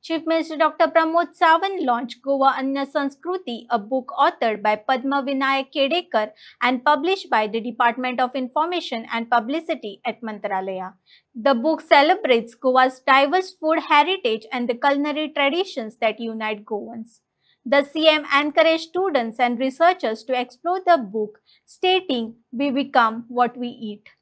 Chief Minister Dr. Pramod Sawant launched Goa Anna Sanskriti, a book authored by Padma Vinayak Kedekar and published by the Department of Information and Publicity at Mantralaya. The book celebrates Goa's diverse food heritage and the culinary traditions that unite Goans. The CM encouraged students and researchers to explore the book, stating, "We become what we eat."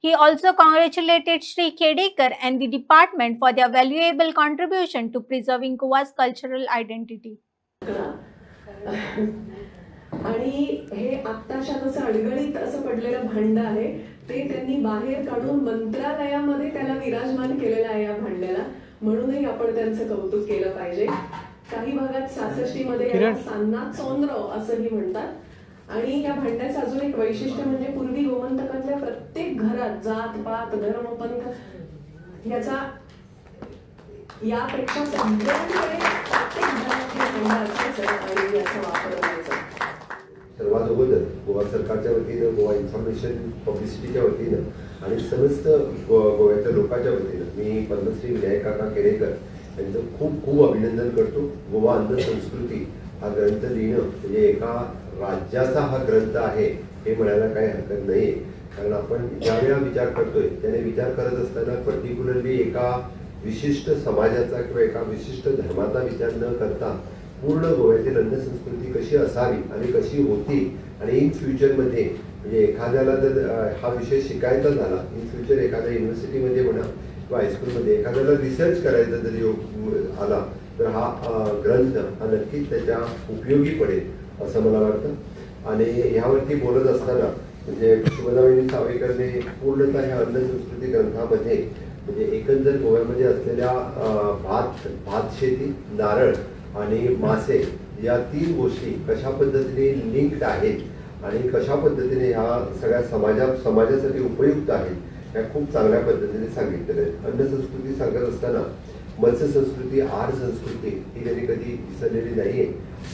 He also congratulated Sri Kedekar and the department for their valuable contribution to preserving Goa's cultural identity. आणि हे आत्ताच्या तसं अडगळीत असं पडलेलं भांड आहे ते त्यांनी बाहेर काढून मंत्रालयामध्ये त्याला विराजमान केलेलं आहे या भांड्याला, म्हणूनही आपण त्यांचं कौतुक केलं पाहिजे. काही भागात 66 मध्ये याला सान्ना चोंद्र असंही म्हणतात. आणि या भांड्याचं अजून एक वैशिष्ट्य म्हणजे पूर्वी गोमंतकातल्या प्रत्येक घरात जात पात धर्म पंथ याचा यापेक्षा सगळ्यांकडे प्रत्येक घरात भांड असायचं आणि याचा वापर करायचा. सर्वात अगोदर गोवा सरकारच्या वतीनं, गोवा इन्फॉर्मेशन पब्लिसिटीच्या वतीनं आणि समस्त गोव्याच्या लोकांच्या वतीनं मी पद्मश्री विनायक काका केडेकर यांचं खूप खूप अभिनंदन करतो. गोवा अन्न संस्कृती हा ग्रंथ लिहिणं म्हणजे एका राज्याचा हा ग्रंथ आहे हे म्हणायला काही हरकत नाही. कारण आपण ज्यावेळेला विचार करतोय त्याने विचार करत असताना पर्टिक्युलरली एका विशिष्ट समाजाचा किंवा एका विशिष्ट धर्माचा विचार न करता पूर्ण गोव्यातील अन्न संस्कृती कशी असावी आणि कशी होती आणि इन फ्युचरमध्ये म्हणजे एखाद्याला जर हा विषय शिकायचा झाला, इन फ्युचर एखाद्या युनिव्हर्सिटीमध्ये म्हणा किंवा हायस्कूलमध्ये एखाद्याला रिसर्च करायचा जरी योग आला तर हा ग्रंथ हा नक्कीच त्याच्या उपयोगी पडेल असं मला वाटतं. आणि ह्यावरती बोलत असताना म्हणजे शुभदामिनी सावेकरने पूर्णतः ह्या अन्न संस्कृती ग्रंथामध्ये म्हणजे एकंदर गोव्यामध्ये असलेल्या भात शेती, नारळ आणि मासे या 3 गोष्टी कशा पद्धतीने लिंक्ड आहेत आणि कशा पद्धतीने ह्या सगळ्या समाजासाठी उपयुक्त आहेत ह्या खूप चांगल्या पद्धतीने सांगितलेल्या आहेत. अन्न संस्कृती सांगत असताना मत्स्य संस्कृती, आहार संस्कृती ही त्यांनी कधी विसरलेली नाहीये.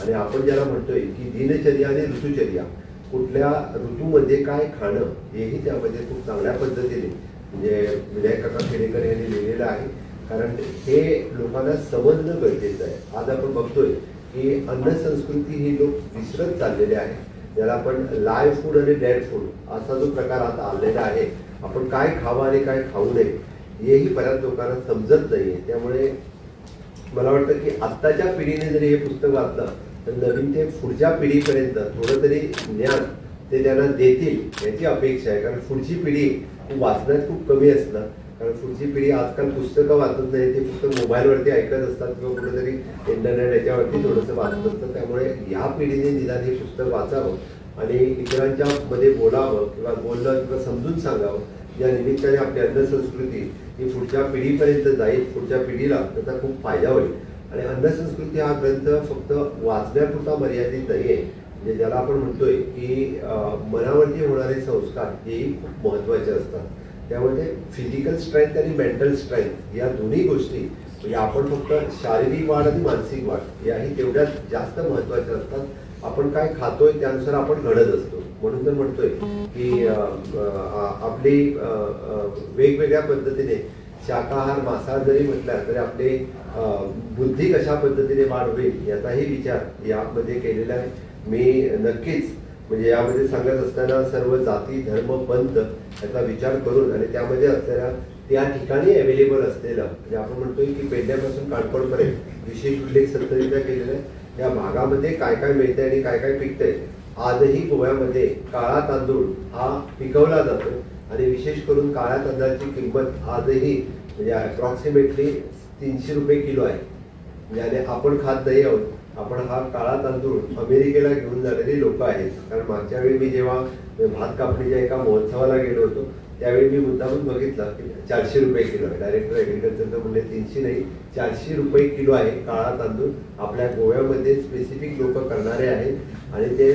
आणि आपण ज्याला म्हणतोय की दिनचर्या आणि ऋतुचर्या, कुठल्या ऋतूमध्ये काय खाणं हेही त्यामध्ये खूप चांगल्या पद्धतीने म्हणजे विनायक काका खेडेकर यांनी लिहिलेलं आहे. कारण हे लोकांना समजणं गरजेचं आहे. आज आपण बघतोय की अन्न संस्कृती ही लोक विसरत चाललेले आहे. ज्याला आपण लाईव्ह फूड आणि डेड फूड असा जो प्रकार आता आलेला आहे, आपण काय खावं आणि काय खाऊ नये हेही बऱ्याच लोकांना समजत नाहीये. त्यामुळे मला वाटतं की आत्ताच्या पिढीने जरी हे पुस्तक वाचलं तर नवीन ते पुढच्या पिढीपर्यंत थोडं तरी ज्ञान ते त्यांना देतील याची अपेक्षा आहे. कारण पुढची पिढी वाचण्यात खूप कमी असणार. कारण पुढची पिढी आजकाल पुस्तकं वाचत नाही, ते फक्त मोबाईलवरती ऐकत असतात किंवा कुठेतरी इंटरनेट याच्यावरती थोडंसं वाचत असतं. त्यामुळे ह्या पिढीने निदान हे पुस्तक वाचावं आणि इतरांच्या मध्ये बोलावं किंवा बोललं किंवा समजून सांगावं. या निमित्ताने आपली अन्न संस्कृती ही पुढच्या पिढीपर्यंत जाईल, पुढच्या पिढीला त्याचा खूप फायदा होईल. आणि अन्न संस्कृती हा ग्रंथ फक्त वाचण्यापुरता मर्यादित नाही आहे. म्हणजे ज्याला आपण म्हणतोय की मनावरती होणारे संस्कार हेही खूप महत्त्वाचे असतात. त्यामध्ये फिजिकल स्ट्रेंथ आणि मेंटल स्ट्रेंथ या दोन्ही गोष्टी म्हणजे आपण फक्त शारीरिक वाढ आणि मानसिक वाढ याही तेवढ्याच जास्त महत्त्वाच्या असतात. आपण काय खातोय त्यानुसार आपण घडत असतो. म्हणून तर म्हणतोय की आपली वेगवेगळ्या पद्धतीने शाकाहार मांसाहार जरी म्हटला तरी आपली बुद्धी कशा पद्धतीने वाढ होईल याचाही विचार यामध्ये केलेला आहे. मी नक्कीच म्हणजे यामध्ये सांगत असताना सर्व जाती धर्म पंथ याचा विचार करून आणि त्यामध्ये असलेल्या त्या ठिकाणी अवेलेबल असलेलं म्हणजे आपण म्हणतोय की पेडण्यापासून काणकोणपर्यंत विशेष उल्लेख सत्तरीचा केलेला आहे. या भागामध्ये काय काय मिळतंय आणि काय काय पिकतंय. आजही गोव्यामध्ये काळा तांदूळ हा पिकवला जातो आणि विशेष करून काळ्या तांदळाची किंमत आजही म्हणजे अप्रॉक्सिमेटली 300 रुपये किलो आहे. म्हणजे आपण खात नाही आहोत. आपण हा काळा तांदूळ अमेरिकेला घेऊन जाणारी लोक आहेत. कारण मागच्या वेळी मी जेव्हा भात कापणीच्या एका महोत्सवाला गेलो होतो त्यावेळी मी मुद्दामून बघितलं की 400 रुपये किलो आहे. डायरेक्टर ॲग्रिकल्चरचं म्हणले 300 नाही 400 रुपये किलो आहे काळा तांदूळ. आपल्या गोव्यामध्ये स्पेसिफिक लोक करणारे आहेत आणि ते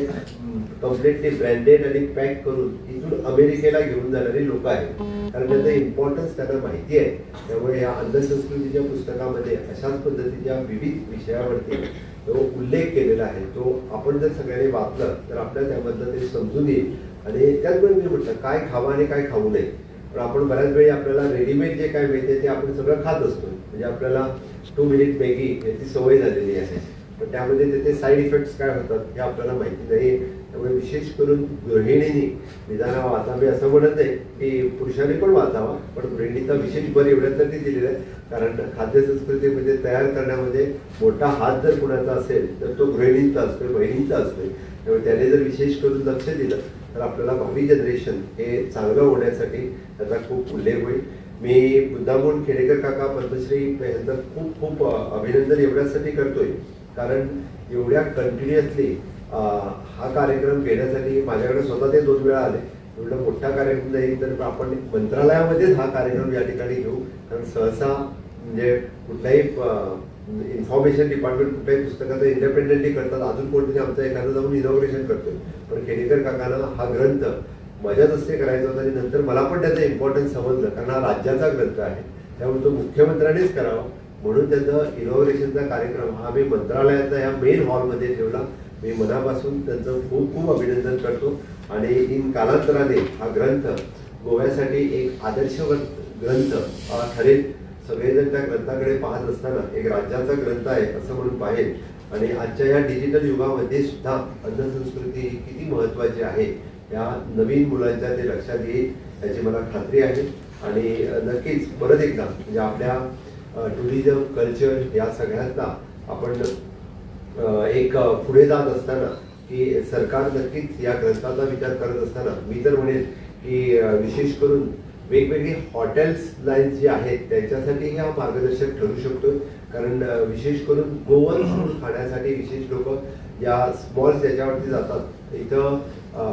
कम्प्लिटली ब्रँडेड आणि पॅक करून इथून अमेरिकेला घेऊन जाणारी लोक आहेत. कारण त्याचं इम्पॉर्टन्स त्यांना माहिती आहे. त्यामुळे या अन्न संस्कृतीच्या पुस्तकामध्ये अशाच पद्धतीच्या विविध विषयावरती तो उल्लेख केलेला आहे. तो आपण जर सगळ्यांनी वाचलं तर आपल्याला त्यामधलं ते समजून येईल. आणि त्याचबरोबर मी म्हटलं काय खावं आणि काय खाऊ नये. पण आपण बऱ्याच वेळी आपल्याला रेडीमेड जे काय मिळते ते आपण सगळं खात असतो. म्हणजे आपल्याला 2 मिनिट मॅगी याची सवय झालेली आहे, पण त्यामध्ये त्याचे साईड इफेक्ट्स काय होतात हे आपल्याला माहिती नाही. त्यामुळे विशेष करून गृहिणींनी निदान वाचावे असं म्हणत नाही की पुरुषांनी पण वाचावा, पण गृहिणीचा विशेष भर एवढ्यासाठी दिलेला आहे कारण खाद्यसंस्कृतीमध्ये तयार करण्यामध्ये मोठा हात जर कुणाचा असेल तर तो गृहिणींचा असतोय, बहिणींचा असतोय. त्यामुळे त्याने जर विशेष करून लक्ष दिलं तर आपल्याला भावी जनरेशन हे चांगलं होण्यासाठी त्याचा खूप उल्लेख होईल. मी मुद्दामून खेडेकर काका पद्मश्री यांचं खूप खूप अभिनंदन एवढ्यासाठी करतोय कारण एवढ्या कंटिन्युअसली हा कार्यक्रम घेण्यासाठी माझ्याकडे स्वतः ते 2 वेळा आले. एवढा मोठा कार्यक्रम नाही तर आपण मंत्रालयामध्येच हा कार्यक्रम या ठिकाणी घेऊ, कारण सहसा म्हणजे कुठलाही इन्फॉर्मेशन डिपार्टमेंट कुठल्याही पुस्तकाचं इंडिपेंडेंटली करतात, अजून कोणतरी आमचं एखादं जाऊन इनॉग्रेशन करतोय. पण खेडेकर काकांना हा ग्रंथ माझ्याच हस्ते करायचा होता आणि नंतर मला पण त्याचं इम्पॉर्टन्स समजलं कारण हा राज्याचा ग्रंथ आहे, त्यामुळे तो मुख्यमंत्र्यांनीच करावा म्हणून त्याचं इनॉग्रेशनचा कार्यक्रम हा मी मंत्रालयाचा या मेन हॉलमध्ये ठेवला. मी मनापासून त्यांचं खूप खूप अभिनंदन करतो आणि इन कालांतराने हा ग्रंथ गोव्यासाठी एक आदर्शवत ग्रंथ ठरेल. सगळेजण त्या ग्रंथाकडे पाहत असताना एक राज्याचा ग्रंथ आहे असं म्हणून पाहेल आणि आजच्या या डिजिटल युगामध्ये सुद्धा अन्नसंस्कृती ही किती महत्त्वाची आहे या नवीन मुलांच्या ते लक्षात येईल याची मला खात्री आहे. आणि नक्कीच परत एकदा म्हणजे आपल्या टुरिझम कल्चर या सगळ्यांना आपण एक पुढे जात असताना की सरकार नक्कीच या ग्रंथाचा विचार करत असताना मी तर म्हणेन की विशेष करून वेगवेगळी हॉटेल्स लाईन्स जी आहेत त्यांच्यासाठी हा मार्गदर्शक ठरू शकतो कारण विशेष करून गोवन फूड खाण्यासाठी विशेष लोक या स्मॉल्स याच्यावरती जातात. इथं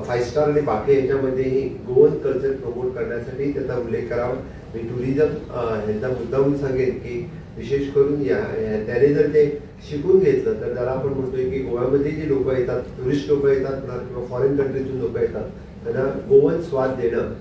5 स्टार आणि बाकी याच्यामध्येही गोवन कल्चर प्रमोट करण्यासाठी त्याचा उल्लेख करावा. मी टुरिझम ह्यांचा मुद्दाहून सांगेन की विशेष करून त्याने जर ते शिकून घेतलं तर त्याला आपण म्हणतोय की गोव्यामध्ये जी लोक येतात, टुरिस्ट लोक येतात किंवा फॉरेन कंट्रीतून लोक येतात त्यांना गोवन स्वाद देणं